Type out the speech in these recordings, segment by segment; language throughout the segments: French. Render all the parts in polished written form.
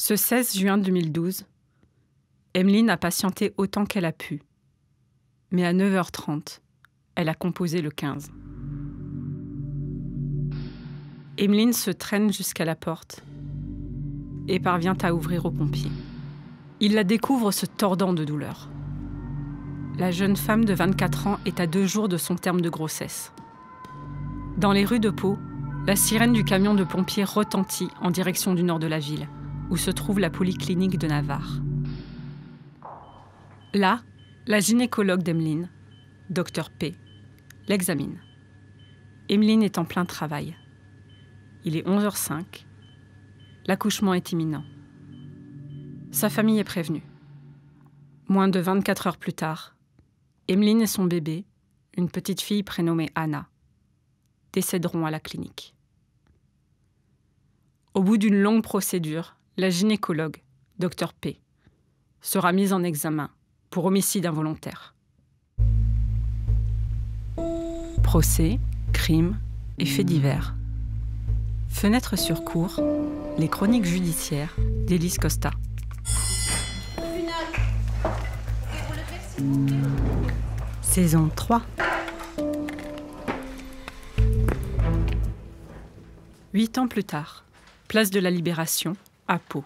Ce 16 juin 2012, Emeline a patienté autant qu'elle a pu. Mais à 9h30, elle a composé le 15. Emeline se traîne jusqu'à la porte et parvient à ouvrir aux pompiers. Il la découvre se tordant de douleur. La jeune femme de 24 ans est à 2 jours de son terme de grossesse. Dans les rues de Pau, la sirène du camion de pompiers retentit en direction du nord de la ville, où se trouve la polyclinique de Navarre. Là, la gynécologue d'Emeline, Dr P, l'examine. Emeline est en plein travail. Il est 11h05. L'accouchement est imminent. Sa famille est prévenue. Moins de 24 heures plus tard, Emeline et son bébé, une petite fille prénommée Anna, décéderont à la clinique. Au bout d'une longue procédure, la gynécologue, Dr P, sera mise en examen pour homicide involontaire. Procès, crimes et faits divers. Fenêtre sur cour, les chroniques judiciaires d'Élise Costa. Saison 3. 8 ans plus tard, place de la Libération, à Pau.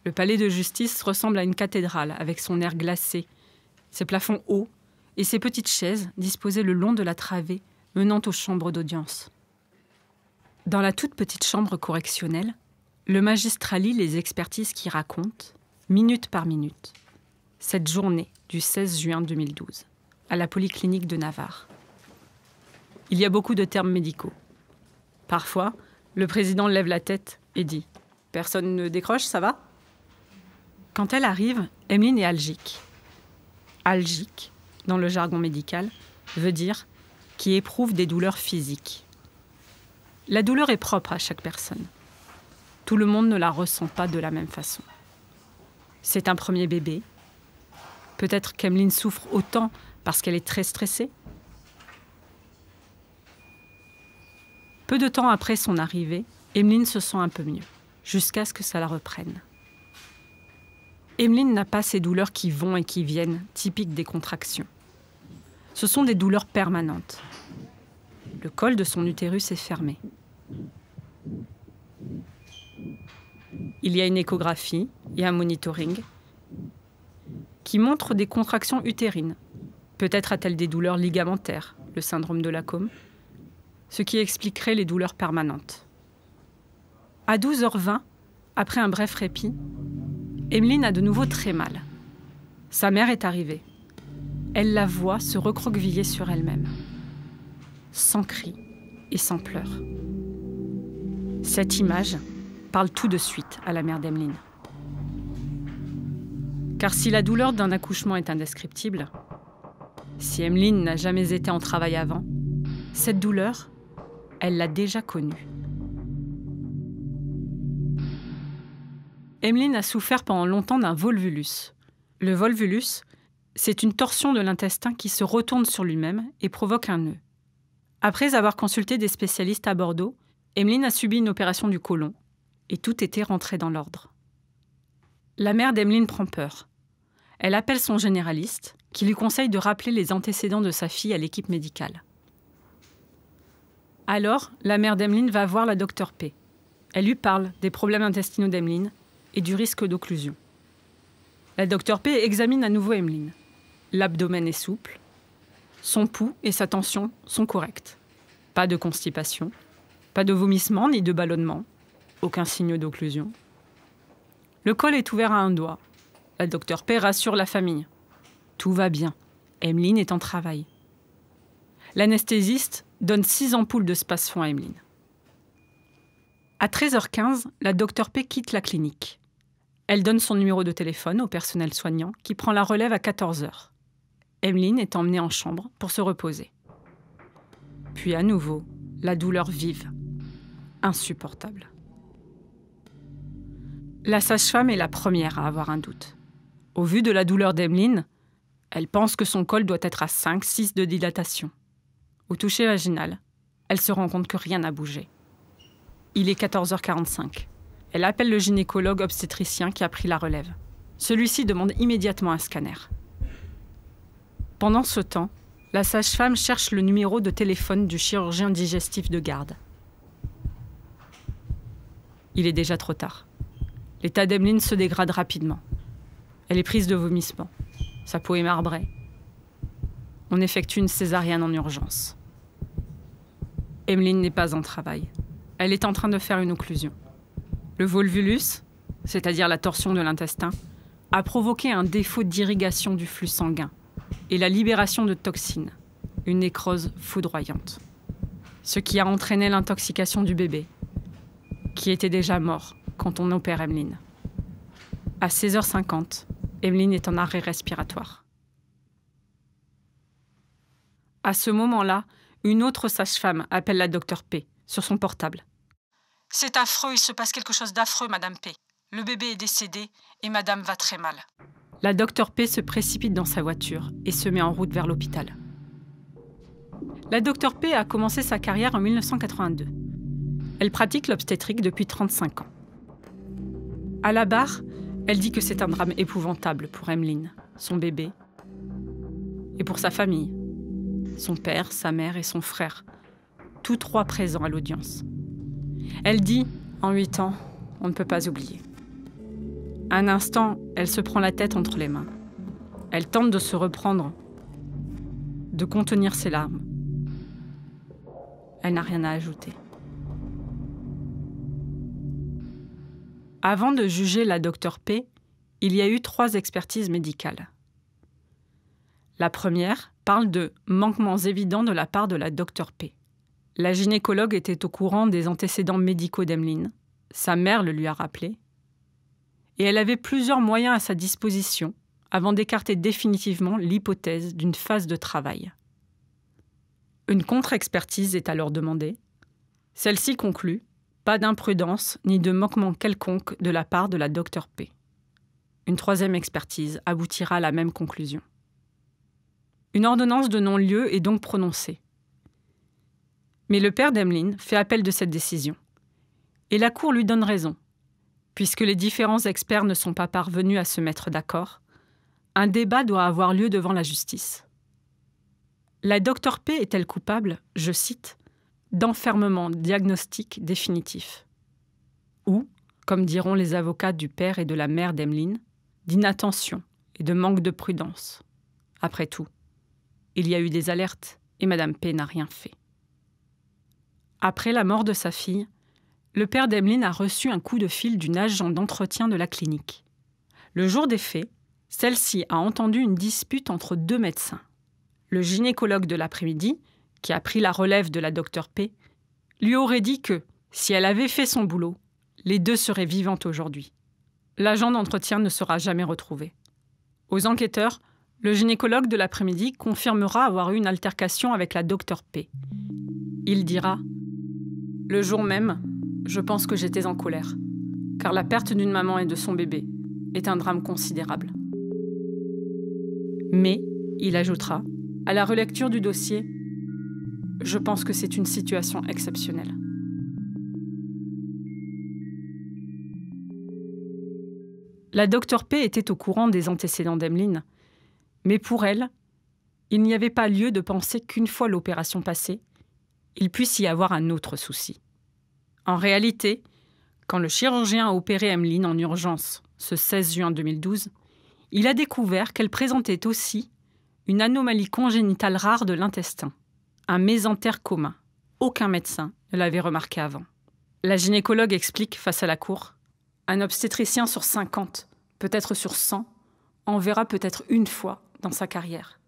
Le palais de justice ressemble à une cathédrale avec son air glacé, ses plafonds hauts et ses petites chaises disposées le long de la travée menant aux chambres d'audience. Dans la toute petite chambre correctionnelle, le magistrat lit les expertises qui racontent, minute par minute, cette journée du 16 juin 2012, à la polyclinique de Navarre. Il y a beaucoup de termes médicaux. Parfois, le président lève la tête et dit « Personne ne décroche, ça va ?» Quand elle arrive, Emeline est algique. Algique, dans le jargon médical, veut dire qui éprouve des douleurs physiques. La douleur est propre à chaque personne. Tout le monde ne la ressent pas de la même façon. C'est un premier bébé. Peut-être qu'Emeline souffre autant parce qu'elle est très stressée. Peu de temps après son arrivée, Emeline se sent un peu mieux, jusqu'à ce que ça la reprenne. Emeline n'a pas ces douleurs qui vont et qui viennent, typiques des contractions. Ce sont des douleurs permanentes. Le col de son utérus est fermé. Il y a une échographie et un monitoring qui montrent des contractions utérines. Peut-être a-t-elle des douleurs ligamentaires, le syndrome de Lacombe, ce qui expliquerait les douleurs permanentes. À 12h20, après un bref répit, Emeline a de nouveau très mal. Sa mère est arrivée. Elle la voit se recroqueviller sur elle-même, sans cri et sans pleurs. Cette image parle tout de suite à la mère d'Emeline. Car si la douleur d'un accouchement est indescriptible, si Emeline n'a jamais été en travail avant, cette douleur, elle l'a déjà connue. Emeline a souffert pendant longtemps d'un volvulus. Le volvulus, c'est une torsion de l'intestin qui se retourne sur lui-même et provoque un nœud. Après avoir consulté des spécialistes à Bordeaux, Emeline a subi une opération du côlon et tout était rentré dans l'ordre. La mère d'Emeline prend peur. Elle appelle son généraliste qui lui conseille de rappeler les antécédents de sa fille à l'équipe médicale. Alors, la mère d'Emeline va voir la Dr P. Elle lui parle des problèmes intestinaux d'Emeline et du risque d'occlusion. La Dr P examine à nouveau Emeline. L'abdomen est souple. Son pouls et sa tension sont corrects. Pas de constipation, pas de vomissement ni de ballonnement, aucun signe d'occlusion. Le col est ouvert à un doigt. La Dr P rassure la famille. Tout va bien. Emeline est en travail. L'anesthésiste donne 6 ampoules de Spasfon à Emeline. À 13h15, la Dr P quitte la clinique. Elle donne son numéro de téléphone au personnel soignant qui prend la relève à 14h. Emeline est emmenée en chambre pour se reposer. Puis à nouveau, la douleur vive, insupportable. La sage-femme est la première à avoir un doute. Au vu de la douleur d'Emeline, elle pense que son col doit être à 5-6 de dilatation. Au toucher vaginal, elle se rend compte que rien n'a bougé. Il est 14h45. Elle appelle le gynécologue obstétricien qui a pris la relève. Celui-ci demande immédiatement un scanner. Pendant ce temps, la sage-femme cherche le numéro de téléphone du chirurgien digestif de garde. Il est déjà trop tard. L'état d'Emeline se dégrade rapidement. Elle est prise de vomissements. Sa peau est marbrée. On effectue une césarienne en urgence. Emeline n'est pas en travail. Elle est en train de faire une occlusion. Le volvulus, c'est-à-dire la torsion de l'intestin, a provoqué un défaut d'irrigation du flux sanguin et la libération de toxines, une nécrose foudroyante. Ce qui a entraîné l'intoxication du bébé, qui était déjà mort quand on opère Emeline. À 16h50, Emeline est en arrêt respiratoire. À ce moment-là, une autre sage-femme appelle la docteur P sur son portable. « C'est affreux, il se passe quelque chose d'affreux, Madame P. Le bébé est décédé et Madame va très mal. » La docteur P se précipite dans sa voiture et se met en route vers l'hôpital. La docteur P a commencé sa carrière en 1982. Elle pratique l'obstétrique depuis 35 ans. À la barre, elle dit que c'est un drame épouvantable pour Emeline, son bébé, et pour sa famille, son père, sa mère et son frère, tous trois présents à l'audience. Elle dit, en 8 ans, on ne peut pas oublier. Un instant, elle se prend la tête entre les mains. Elle tente de se reprendre, de contenir ses larmes. Elle n'a rien à ajouter. Avant de juger la docteur P, il y a eu 3 expertises médicales. La première parle de manquements évidents de la part de la docteur P. La gynécologue était au courant des antécédents médicaux d'Emeline. Sa mère le lui a rappelé. Et elle avait plusieurs moyens à sa disposition avant d'écarter définitivement l'hypothèse d'une phase de travail. Une contre-expertise est alors demandée. Celle-ci conclut pas d'imprudence ni de manquement quelconque de la part de la docteur P. Une 3e expertise aboutira à la même conclusion. Une ordonnance de non-lieu est donc prononcée. Mais le père d'Emeline fait appel de cette décision. Et la Cour lui donne raison. Puisque les différents experts ne sont pas parvenus à se mettre d'accord, un débat doit avoir lieu devant la justice. La docteur P est-elle coupable, je cite, d'enfermement diagnostic définitif ou, comme diront les avocats du père et de la mère d'Emeline, d'inattention et de manque de prudence. Après tout, il y a eu des alertes et Madame P n'a rien fait. Après la mort de sa fille, le père d'Emeline a reçu un coup de fil d'une agent d'entretien de la clinique. Le jour des faits, celle-ci a entendu une dispute entre 2 médecins. Le gynécologue de l'après-midi, qui a pris la relève de la docteur P, lui aurait dit que, si elle avait fait son boulot, les 2 seraient vivantes aujourd'hui. L'agent d'entretien ne sera jamais retrouvé. Aux enquêteurs, le gynécologue de l'après-midi confirmera avoir eu une altercation avec la docteur P. Il dira « Le jour même, je pense que j'étais en colère, car la perte d'une maman et de son bébé est un drame considérable. » Mais, il ajoutera, à la relecture du dossier, je pense que c'est une situation exceptionnelle. La docteur P était au courant des antécédents d'Emeline, mais pour elle, il n'y avait pas lieu de penser qu'une fois l'opération passée, il puisse y avoir un autre souci. En réalité, quand le chirurgien a opéré Emeline en urgence ce 16 juin 2012, il a découvert qu'elle présentait aussi une anomalie congénitale rare de l'intestin, un mésentère commun. Aucun médecin ne l'avait remarqué avant. La gynécologue explique face à la cour « Un obstétricien sur 50, peut-être sur 100, en verra peut-être une fois dans sa carrière.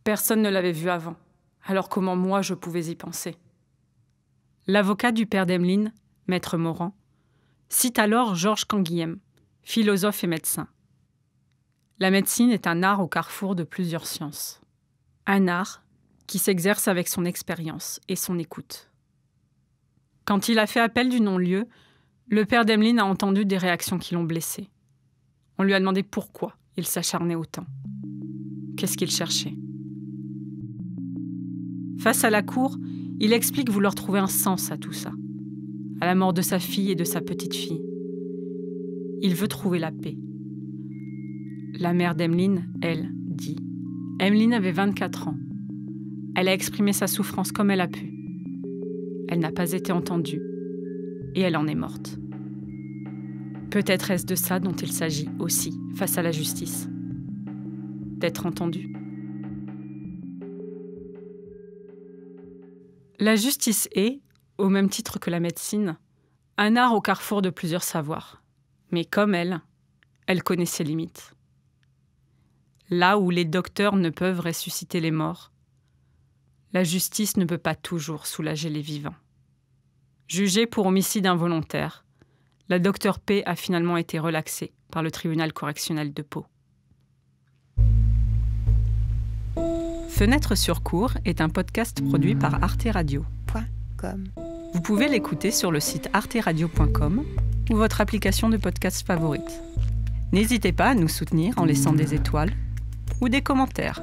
Personne ne l'avait vu avant, alors comment moi je pouvais y penser ?» L'avocat du père d'Emeline, maître Morand, cite alors Georges Canguilhem, philosophe et médecin. La médecine est un art au carrefour de plusieurs sciences. Un art qui s'exerce avec son expérience et son écoute. Quand il a fait appel du non-lieu, le père d'Emeline a entendu des réactions qui l'ont blessé. On lui a demandé pourquoi il s'acharnait autant. Qu'est-ce qu'il cherchait? Face à la cour, il explique vouloir trouver un sens à tout ça, à la mort de sa fille et de sa petite-fille, Il veut trouver la paix. La mère d'Emeline, elle, dit « Emeline avait 24 ans. Elle a exprimé sa souffrance comme elle a pu. Elle n'a pas été entendue et elle en est morte. » Peut-être est-ce de ça dont il s'agit aussi face à la justice. D'être entendue. La justice est, au même titre que la médecine, un art au carrefour de plusieurs savoirs. Mais comme elle connaît ses limites. Là où les docteurs ne peuvent ressusciter les morts, la justice ne peut pas toujours soulager les vivants. Jugée pour homicide involontaire, la docteure P a finalement été relaxée par le tribunal correctionnel de Pau. Fenêtre sur cour est un podcast produit par Arte Radio. Vous pouvez l'écouter sur le site arteradio.com ou votre application de podcast favorite. N'hésitez pas à nous soutenir en laissant des étoiles ou des commentaires.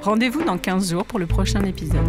Rendez-vous dans 15 jours pour le prochain épisode.